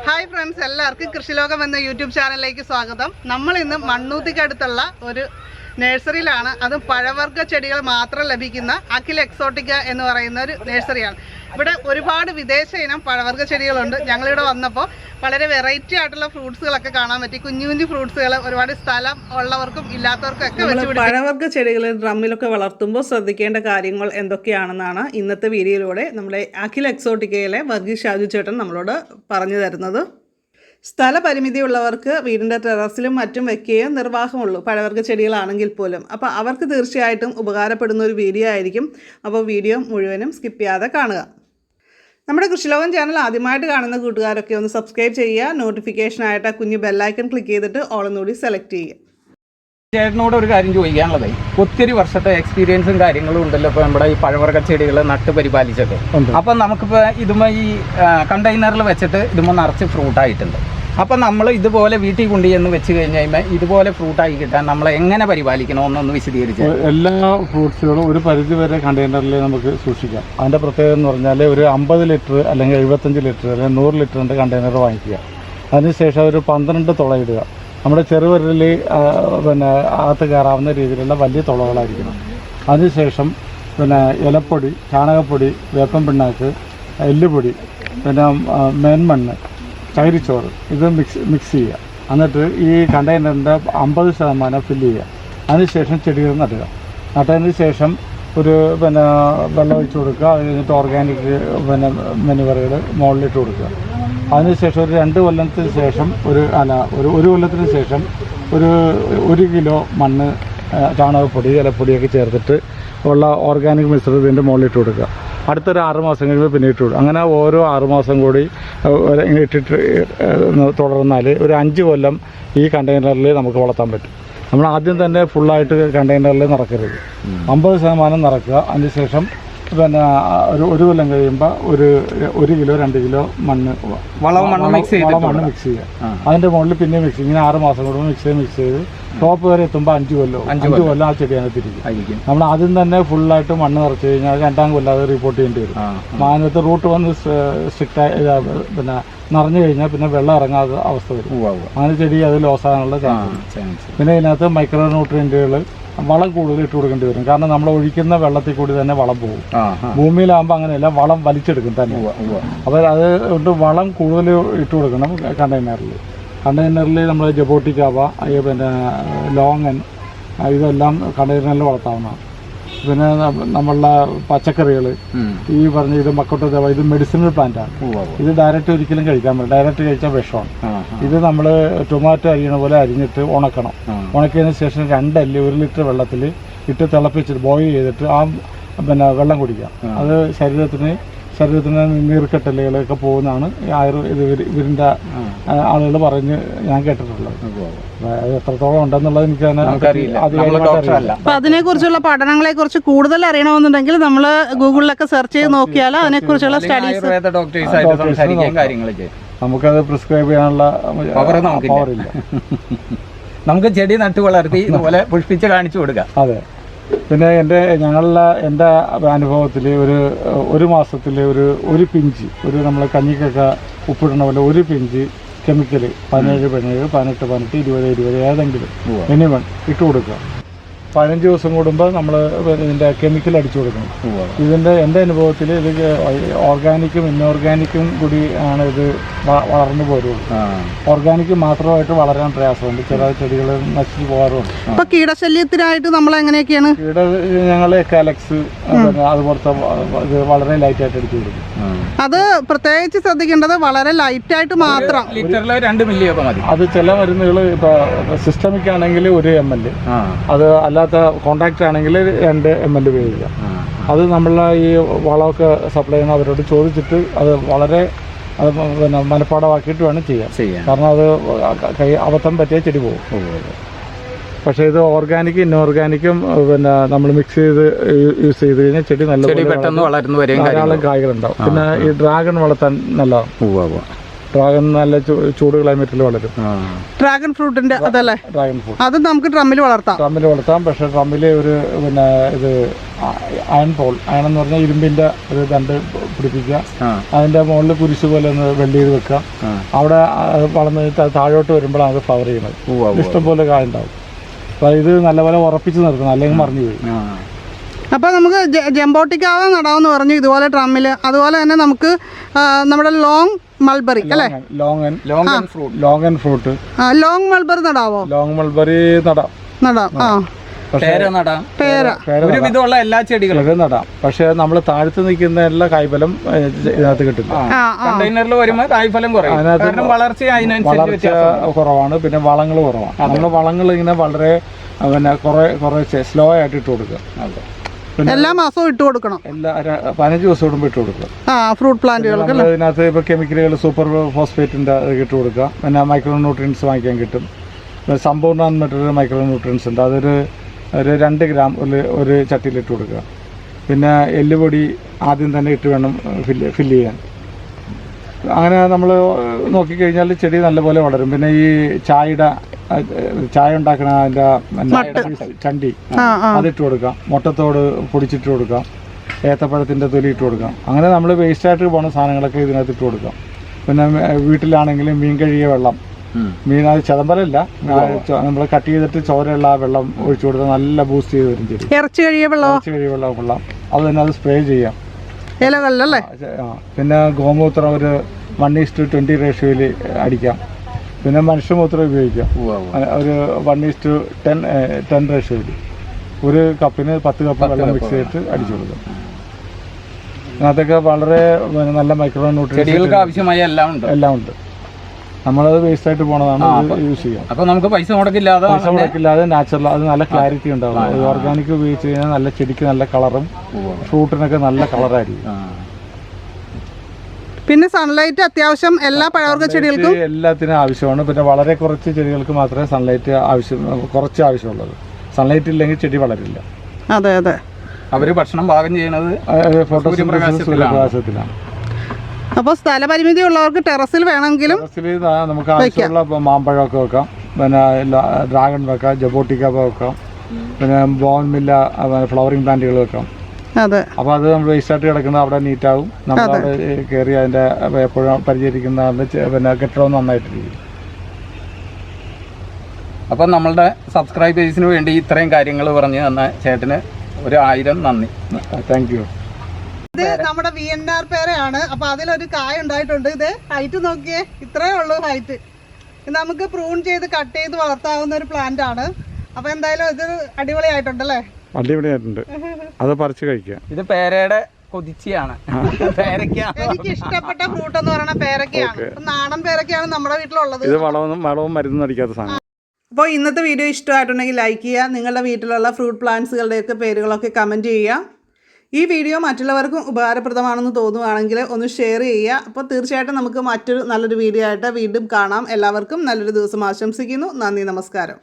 Hi friends, എല്ലാവർക്കും കൃഷിലോകം എന്ന YouTube ചാനലിലേക്ക് സ്വാഗതം. നമ്മൾ ഇന്ന് മണ്ണൂത്തിക്കടുത്തുള്ള ഒരു നഴ്സറിയിലാണ്. അതും പഴവർഗ ചെടികൾ മാത്രം ലഭിക്കുന്ന അഖിൽ എക്സോട്ടിക്ക എന്ന് പറയുന്ന ഒരു നഴ്സറിയാണ്. ഇവിടെ ഒരുപാട് വിദേശ ഇനം പഴവർഗ ചെടികളുണ്ട്. ഞങ്ങളിവിടെ വന്നപ്പോൾ വളരെ വെറൈറ്റി ആയിട്ടുള്ള ഫ്രൂട്ട്സുകളൊക്കെ കാണാൻ പറ്റി. കുഞ്ഞു കുഞ്ഞു ഫ്രൂട്ട്സുകൾ ഒരുപാട് സ്ഥലം ഉള്ളവർക്കും ഇല്ലാത്തവർക്കും ഒക്കെ വെച്ച് പഴവർഗ ചെടികൾ ഡ്രമ്മിലൊക്കെ വളർത്തുമ്പോൾ ശ്രദ്ധിക്കേണ്ട കാര്യങ്ങൾ എന്തൊക്കെയാണെന്നാണ് ഇന്നത്തെ വീഡിയോയിലൂടെ നമ്മുടെ അഖിൽ എക്സോട്ടിക്കയിലെ വർഗീസ് ഷാജു ചേട്ടൻ നമ്മളോട് പറഞ്ഞു തരുന്നത്. സ്ഥലപരിമിതിയുള്ളവർക്ക് വീടിൻ്റെ ടെറസിലും മറ്റും വയ്ക്കുകയും നിർവാഹമുള്ളൂ പഴവർഗ ചെടികളാണെങ്കിൽ പോലും. അപ്പോൾ അവർക്ക് തീർച്ചയായിട്ടും ഉപകാരപ്പെടുന്ന ഒരു വീഡിയോ ആയിരിക്കും. അപ്പോൾ വീഡിയോ മുഴുവനും സ്കിപ്പ് ചെയ്യാതെ കാണുക. നമ്മുടെ കൃഷിലോകം ചാനൽ ആദ്യമായിട്ട് കാണുന്ന കൂട്ടുകാരൊക്കെ ഒന്ന് സബ്സ്ക്രൈബ് ചെയ്യുക. നോട്ടിഫിക്കേഷനായിട്ട് ആ കുഞ്ഞു ബെല്ലൈക്കൺ ക്ലിക്ക് ചെയ്തിട്ട് ഓളെന്നുകൂടി സെലക്ട് ചെയ്യുക. ചേട്ടനോട് ഒരു കാര്യം ചോദിക്കാനുള്ളത്, ഒത്തിരി വർഷത്തെ എക്സ്പീരിയൻസും കാര്യങ്ങളും ഉണ്ടല്ലോ ഇപ്പോൾ നമ്മുടെ ഈ പഴവർഗ ചെടികൾ നട്ട് പരിപാലിച്ചിട്ട്. അപ്പം നമുക്കിപ്പോൾ ഇതുമ്പോൾ ഈ കണ്ടെയ്നറിൽ വെച്ചിട്ട് ഇതുമ്പോൾ നിറച്ച് ഫ്രൂട്ടായിട്ടുണ്ട്. അപ്പം നമ്മൾ ഇതുപോലെ വീട്ടിൽ കൊണ്ടുചെന്ന് വെച്ച് കഴിഞ്ഞ് കഴിയുമ്പോൾ ഇതുപോലെ ഫ്രൂട്ടായി കിട്ടാൻ നമ്മൾ എങ്ങനെ പരിപാലിക്കണമെന്നൊന്ന് വിശദീകരിച്ചു. എല്ലാ ഫ്രൂട്ട്സുകളും ഒരു പരിധി വരെ കണ്ടെയ്നറിൽ നമുക്ക് സൂക്ഷിക്കാം. അതിൻ്റെ പ്രത്യേകത എന്ന് പറഞ്ഞാൽ ഒരു 50 ലിറ്റർ അല്ലെങ്കിൽ 75 ലിറ്റർ അല്ലെങ്കിൽ 100 ലിറ്ററിൻ്റെ കണ്ടെയ്നർ വാങ്ങിക്കുക. അതിനുശേഷം ഒരു 12 തുളയിടുക. നമ്മുടെ ചെറുവിരലിൽ പിന്നെ അകത്ത് കയറാവുന്ന രീതിയിലുള്ള വലിയ തുളകളായിരിക്കണം. അതിനുശേഷം പിന്നെ ഇലപ്പൊടി, ചാണകപ്പൊടി, വേപ്പൻ പിണ്ണാക്ക്, എല്ലുപൊടി, പിന്നെ മേന്മണ്ണ്, ചകിരിച്ചോറ് ഇത് മിക്സ് ചെയ്യുക. എന്നിട്ട് ഈ കണ്ടെയ്നറിൻ്റെ 50% ഫില്ല് ചെയ്യുക. അതിനുശേഷം ചെടികൾ നടുക. നട്ടതിന് ശേഷം ഒരു പിന്നെ വെള്ളം ഒഴിച്ച് കൊടുക്കുക. അത് കഴിഞ്ഞിട്ട് ഓർഗാനിക് പിന്നെ മെനുവറുകൾ മുകളിലിട്ട് കൊടുക്കുക. അതിനുശേഷം ഒരു 2 കൊല്ലത്തിന് ശേഷം ഒരു കൊല്ലത്തിന് ശേഷം ഒരു 1 കിലോ മണ്ണ്, ചാണകപ്പൊടി, ഇലപ്പൊടിയൊക്കെ ചേർത്തിട്ട് ഉള്ള ഓർഗാനിക് മിശ്രിതം ഇതിൻ്റെ മുകളിലിട്ട് കൊടുക്കുക. അടുത്തൊരു 6 മാസം കഴിയുമ്പോൾ പിന്നെ ഇട്ട് കൊടുക്കും. അങ്ങനെ ഓരോ 6 മാസം കൂടി ഇട്ടിട്ട് തുടർന്നാൽ ഒരു 5 കൊല്ലം ഈ കണ്ടെയ്നറിൽ നമുക്ക് വളർത്താൻ പറ്റും. നമ്മൾ ആദ്യം തന്നെ ഫുള്ളായിട്ട് കണ്ടെയ്നറിൽ നിറക്കരുത്. 50% നിറക്കുക. അതിനുശേഷം പിന്നെ ഒരു കൊല്ലം കഴിയുമ്പോൾ ഒരു 1 കിലോ 2 കിലോ മണ്ണ് മിക്സ് ചെയ്യുക. അതിൻ്റെ മുകളിൽ പിന്നെ മിക്സ്, ഇങ്ങനെ 6 മാസം കൂടുമ്പോൾ മിക്സ് ചെയ്ത് ടോപ്പ് വരെ എത്തുമ്പോൾ 5 കൊല്ലം ആ ചെടിയാണ് തിരിക്കും. നമ്മൾ ആദ്യം തന്നെ ഫുള്ളായിട്ട് മണ്ണ് നിറച്ച് കഴിഞ്ഞാൽ 2ാം കൊല്ലം അത് റിപ്പോർട്ട് ചെയ്യേണ്ടി വരും. അതിനകത്ത് റൂട്ട് വന്ന് സ്ട്രിക്റ്റായി പിന്നെ നിറഞ്ഞു കഴിഞ്ഞാൽ പിന്നെ വെള്ളം ഇറങ്ങാത്ത അവസ്ഥ വരും. അങ്ങനെ ചെടി അത് ലോസ് ആകാനുള്ള ചാൻസ്. പിന്നെ ഇതിനകത്ത് മൈക്രോ ന്യൂട്രിയൻറ്റുകൾ വളം കൂടുതൽ ഇട്ട് കൊടുക്കേണ്ടി വരും. കാരണം നമ്മൾ ഒഴിക്കുന്ന വെള്ളത്തിൽ കൂടി തന്നെ വളം പോകും. ഭൂമിയിലാകുമ്പോൾ അങ്ങനെയല്ല, വളം വലിച്ചെടുക്കും തന്നെ. അപ്പോൾ അത് കൊണ്ട് വളം കൂടുതൽ ഇട്ട് കൊടുക്കണം. കണ്ടെയ്നറിൽ നമ്മൾ ജബോട്ടിക്കാവ, പിന്നെ ലോങ്ങൻ, ഇതെല്ലാം കണ്ടെയ്നറിൽ വളർത്താവുന്നതാണ്. പിന്നെ നമ്മളുടെ പച്ചക്കറികൾ ഈ പറഞ്ഞ ഇത് മക്കോട്ട, ഇത് മെഡിസിനൽ പ്ലാന്റാണ്. ഇത് ഡയറക്റ്റ് ഒരിക്കലും കഴിക്കാൻ പറ്റില്ല. ഡയറക്റ്റ് കഴിച്ചാൽ വിഷമാണ്. ഇത് നമ്മൾ ടൊമാറ്റോ അരിയണ പോലെ അരിഞ്ഞിട്ട് ഉണക്കണം. ഉണക്കിയതിന് ശേഷം 2 അല്ലി 1 ലിറ്റർ വെള്ളത്തിൽ ഇട്ട് തിളപ്പിച്ചിട്ട് ബോയിൽ ചെയ്തിട്ട് പിന്നെ വെള്ളം കുടിക്കാം. അത് ശരീരത്തിന് നീർക്കെട്ടലുകളൊക്കെ പോകുന്നതാണ് ഇവരിൻ്റെ ആളുകൾ പറഞ്ഞ് ഞാൻ കേട്ടിട്ടുള്ളത്. അത് എത്രത്തോളം ഉണ്ടെന്നുള്ളത് എനിക്ക് അറിയില്ല. അപ്പൊ അതിനെക്കുറിച്ചുള്ള പഠനങ്ങളെ കുറിച്ച് കൂടുതൽ അറിയണമെന്നുണ്ടെങ്കിൽ നമ്മൾ ഗൂഗിളിലൊക്കെ സെർച്ച് ചെയ്ത് നോക്കിയാൽ അതിനെക്കുറിച്ചുള്ള സ്റ്റഡീസ് നമുക്കത് പ്രിസ്ക്രൈബ് ചെയ്യാനുള്ള പവറില്ല. നമുക്ക് ചെടി നട്ടു വളർത്തി ഇതുപോലെ പുഷ്പിച്ച് കാണിച്ചു കൊടുക്കാം. അതെ. പിന്നെ എൻ്റെ അനുഭവത്തിൽ ഒരു മാസത്തിൽ ഒരു പിഞ്ച്, നമ്മൾ കഞ്ഞിക്കൊക്കെ ഉപ്പിടണ പോലെ 1 പിഞ്ച് കെമിക്കൽ 17, 17, 18, 18, 20, 20 ഏതെങ്കിലും എനിവൺ ഇട്ട് കൊടുക്കുക. 15 ദിവസം കൂടുമ്പോൾ നമ്മൾ ഇതിൻ്റെ കെമിക്കൽ അടിച്ചു കൊടുക്കണം. എൻ്റെ അനുഭവത്തിൽ ഇത് ഓർഗാനിക്കും ഇൻഓർഗാനിക്കും കൂടി ആണ് ഇത് വളർന്നു പോരുള്ളൂ. ഓർഗാനിക് മാത്രമായിട്ട് വളരാൻ പ്രയാസമുണ്ട്. ചില ചെടികൾ നശിച്ചു പോകാറുണ്ട്. ഇപ്പൊ കീടശല്യത്തിനായിട്ട് നമ്മൾ എങ്ങനെയൊക്കെയാണ്? ഞങ്ങൾ കാലക്സ് അതുപോലത്തെ ഇത് വളരെ ലൈറ്റായിട്ട് അടിച്ചു കൊടുക്കും. അത് പ്രത്യേകിച്ച് ശ്രദ്ധിക്കേണ്ടത് വളരെ ലൈറ്റായിട്ട് മാത്രം. ലിറ്ററിൽ 2 മില്ലി ഒക്കെ മതി. അത് ചില മരുന്നുകൾ ഇപ്പോൾ സിസ്റ്റമിക് ആണെങ്കിൽ 1 ml, അത് അല്ലാത്ത കോൺട്രാക്റ്റ് ആണെങ്കിൽ 2 ml ഉപയോഗിക്കാം. അത് നമ്മളെ ഈ വളമൊക്കെ സപ്ലൈ ചെയ്യുന്ന അവരോട് ചോദിച്ചിട്ട് അത് വളരെ പിന്നെ മനപ്പാടമാക്കിയിട്ട് വേണം ചെയ്യാൻ. കാരണം അത് അബദ്ധം പറ്റിയ ചെടി പോകും. പക്ഷേ ഇത് ഓർഗാനിക്കും ഇൻഓർഗാനിക്കും പിന്നെ നമ്മൾ മിക്സ് ചെയ്ത് യൂസ് ചെയ്ത് കഴിഞ്ഞാൽ ചെടി നല്ല പെട്ടെന്ന് വളർന്നു വരെയും ധാരാളം കായ്കളുണ്ടാവും. പിന്നെ ഈ ഡ്രാഗൺ വളർത്താൻ നല്ലതാണ്. ഡ്രാഗൺ നല്ല ചൂട് ക്ലൈമറ്റിൽ വളരും. ഡ്രാഗൺ ഫ്രൂട്ടിന്റെ അതല്ലേ? ഡ്രാഗൺ ഫ്രൂട്ട് അത് നമുക്ക് ഡ്രമ്മിൽ വളർത്താം. പക്ഷേ ഡ്രമ്മിൽ ഒരു പിന്നെ ഇത് അയൺ എന്ന് പറഞ്ഞാൽ ഇരുമ്പിന്റെ ഒരു ദണ്ട് പിടിപ്പിക്കുക, അതിന്റെ മുകളിൽ കുരിശ് പോലെ ഒന്ന് വെൽഡ് ചെയ്ത് വെക്കുക. അവിടെ വളർന്ന് താഴോട്ട് വരുമ്പോഴാണ് അത് ഫ്ലവർ ചെയ്യുന്നത്. ഇഷ്ടംപോലെ കായ ഉണ്ടാവും. അപ്പൊ ഇത് നല്ലപോലെ ഉറപ്പിച്ച് നിർത്തണം, അല്ലെങ്കിൽ മറിഞ്ഞു പോയി. അപ്പോൾ നമുക്ക് ജംബോട്ടിക്കാവ നടാമെന്ന് പറഞ്ഞു ഇതുപോലെ ഡ്രമ്മിൽ. അതുപോലെ തന്നെ നമുക്ക് നമ്മുടെ ലോങ് മൾബറി അല്ലേ? Longan fruit. Long mulberry നടാവോ? ലോങ് മൾബറി നടാം. ഒരുവിധമുള്ള എല്ലാ ചെടികളും നടാം. പക്ഷെ നമ്മൾ താഴത്ത് നിൽക്കുന്ന എല്ലാ കായ്ഫലം ഇതിനകത്ത് കിട്ടില്ല. കണ്ടെയ്നറിൽ വരുമ്പോൾ കായ്ഫലം കുറയും, വളർച്ച കുറവാണ്. പിന്നെ വളങ്ങൾ കുറവാണ്. നമ്മൾ വളങ്ങൾ ഇങ്ങനെ വളരെ കുറേ സ്ലോ ആയിട്ട് ഇട്ട് കൊടുക്കുക. എല്ലാ മാസവും ഇട്ട് കൊടുക്കണം. 15 ദിവസം കൂടുമ്പോൾ ഇട്ട് കൊടുക്കുക. ഫ്രൂട്ട് പ്ലാന്റുകൾക്ക് ഇതിനകത്ത് ഇപ്പോൾ കെമിക്കലുകൾ സൂപ്പർ ഫോസ്ഫേറ്റിൻ്റെ ഇട്ട് കൊടുക്കുക. പിന്നെ മൈക്രോ ന്യൂട്രിയൻസ് വാങ്ങിക്കാൻ കിട്ടും. സമ്പൂർണ്ണ മറ്റൊരു മൈക്രോ ന്യൂട്രിയൻസ് ഉണ്ട്, അതൊരു 2 ഗ്രാം ഒരു ചട്ടിയിലിട്ട് കൊടുക്കുക. പിന്നെ എല്ലുപൊടി ആദ്യം തന്നെ ഇട്ട് വേണം ഫില്ല് ചെയ്യാൻ. അങ്ങനെ നമ്മൾ നോക്കിക്കഴിഞ്ഞാൽ ചെടി നല്ലപോലെ വളരും. പിന്നെ ഈ ചായ ഉണ്ടാക്കണ അതിൻ്റെ ചണ്ടി അതിട്ട് കൊടുക്കാം. മുട്ടത്തോട് പൊടിച്ചിട്ട് കൊടുക്കാം. ഏത്തപ്പഴത്തിൻ്റെ തൊലി ഇട്ട് കൊടുക്കാം. അങ്ങനെ നമ്മൾ വേസ്റ്റായിട്ട് പോകുന്ന സാധനങ്ങളൊക്കെ ഇതിനകത്ത് ഇട്ട് കൊടുക്കാം. പിന്നെ വീട്ടിലാണെങ്കിലും മീൻ കഴുകിയ വെള്ളം, മീൻ അത് ചതമ്പലല്ല, നമ്മൾ കട്ട് ചെയ്തിട്ട് ചോരയുള്ള ആ വെള്ളം ഒഴിച്ചു കൊടുത്താൽ നല്ല ബൂസ്റ്റ് ചെയ്ത് വരും ചെടി. ഇറച്ചി കഴിയ വെള്ളം അത് തന്നെ അത് സ്പ്രേ ചെയ്യാം ഇലകളിലല്ലേ. പിന്നെ ഗോമൂത്രം ഒരു 1:20 റേഷ്യോയിൽ അടിക്കാം. പിന്നെ മനുഷ്യമൂത്രം ഉപയോഗിക്കാം ഒരു 1:10 റേഷ്യോയിൽ. ഒരു കപ്പിന് 10 കപ്പ് വെള്ളം മിക്സ് ചെയ്തിട്ട് അടിച്ചു കൊടുക്കാം. അതിനകത്തൊക്കെ വളരെ നല്ല മൈക്രോ ന്യൂട്രിയൻസ് ആവശ്യമായ എല്ലാം ഉണ്ട്. നമ്മളത് വേസ്റ്റ് ആയിട്ട് പോണതാണ് യൂസ് ചെയ്യാം. അപ്പോൾ നമുക്ക് പൈസ മുടക്കില്ലാതെ നാച്ചുറൽ, അത് നല്ല ക്ലാരിറ്റി ഉണ്ടാവും. ഓർഗാനിക് ഉപയോഗിച്ച് കഴിഞ്ഞാൽ നല്ല ചെടിക്ക് നല്ല കളറും ഫ്രൂട്ടിനൊക്കെ നല്ല കളറായിരിക്കും. പിന്നെ സൺലൈറ്റ് അത്യാവശ്യം എല്ലാ പഴവർഗ്ഗ ചെടികൾക്കും എല്ലാത്തിനും ആവശ്യമാണ്. പിന്നെ വളരെ കുറച്ച് ചെടികൾക്ക് മാത്രമേ സൺലൈറ്റ് കുറച്ച് ആവശ്യമുള്ളത്. സൺലൈറ്റ് ഇല്ലെങ്കിൽ ചെടി വളരില്ല. അതെ. അവർ ഭക്ഷണം പാകം ചെയ്യുന്നത് സൂര്യപ്രകാശത്തിലാണ്. അപ്പോൾ സ്ഥലപരിമിതി ഉള്ളവർക്ക് ടെറസിൽ വേണമെങ്കിലും നമുക്ക് ആവശ്യമുള്ള മാമ്പഴമൊക്കെ വെക്കാം. പിന്നെ ഡ്രാഗൺ വെക്കാം, ജബോട്ടിക്ക വെക്കാം. പിന്നെ ബോൺമില്ല ഫ്ലവറിംഗ് പ്ലാന്റുകൾ വെക്കാം. അതെ. അപ്പോൾ അത് നമ്മൾ വേസ്റ്റായിട്ട് കിടക്കുന്നത് അവിടെ നീറ്റാവും. നമ്മൾ അവിടെ കയറി അതിൻ്റെ എപ്പോഴും പരിചരിക്കുന്ന പിന്നെ കെട്ടിടവും നന്നായിട്ടിരിക്കും. അപ്പം നമ്മളുടെ സബ്സ്ക്രൈബേഴ്സിന് വേണ്ടി ഇത്രയും കാര്യങ്ങൾ പറഞ്ഞ് തന്ന ചേട്ടന് 1000 നന്ദി. Thank you. ഇത് നമ്മുടെ VNR പേരയാണ്. അപ്പൊ അതിലൊരു കായ ഉണ്ടായിട്ടുണ്ട്. ഇത് ഹൈറ്റ് നോക്കിയേ, ഇത്രേ ഉള്ളൂ ഹൈറ്റ്. ഇത് നമുക്ക് പ്രൂൺ ചെയ്ത് കട്ട് ചെയ്ത് വളർത്താവുന്ന ഒരു പ്ലാന്റ് ആണ്. അപ്പൊ എന്തായാലും ഇത് അടിപൊളിയായിട്ടുണ്ടല്ലേ? അടിപൊളിയായിട്ടുണ്ട്. അത് പറിച്ച് കഴിക്കാം. ഇത് പേരയുടെ കൊതിച്ചിയാണ്. എനിക്ക് ഇഷ്ടപ്പെട്ട ഫ്രൂട്ട് എന്ന് പറയുന്ന പേരക്കയാണ്. നാടൻ പേരക്കയാണ് നമ്മുടെ വീട്ടിലുള്ളത്. ഇത് വളവും മരുന്നും അടിക്കാത്ത സാധനം. അപ്പോൾ ഇന്നത്തെ വീഡിയോ ഇഷ്ടമായിട്ടുണ്ടെങ്കിൽ ലൈക്ക് ചെയ്യുക. നിങ്ങളുടെ വീട്ടിലുള്ള ഫ്രൂട്ട് പ്ലാന്റ്സുകളുടെയൊക്കെ പേരുകളൊക്കെ കമൻറ്റ് ചെയ്യുക. ഈ വീഡിയോ മറ്റുള്ളവർക്കും ഉപകാരപ്രദമാണെന്ന് തോന്നുകയാണെങ്കിൽ ഒന്ന് ഷെയർ ചെയ്യുക. അപ്പോൾ തീർച്ചയായിട്ടും നമുക്ക് മറ്റൊരു നല്ലൊരു വീഡിയോ ആയിട്ട് വീണ്ടും കാണാം. എല്ലാവർക്കും നല്ലൊരു ദിവസം ആശംസിക്കുന്നു. നന്ദി, നമസ്കാരം.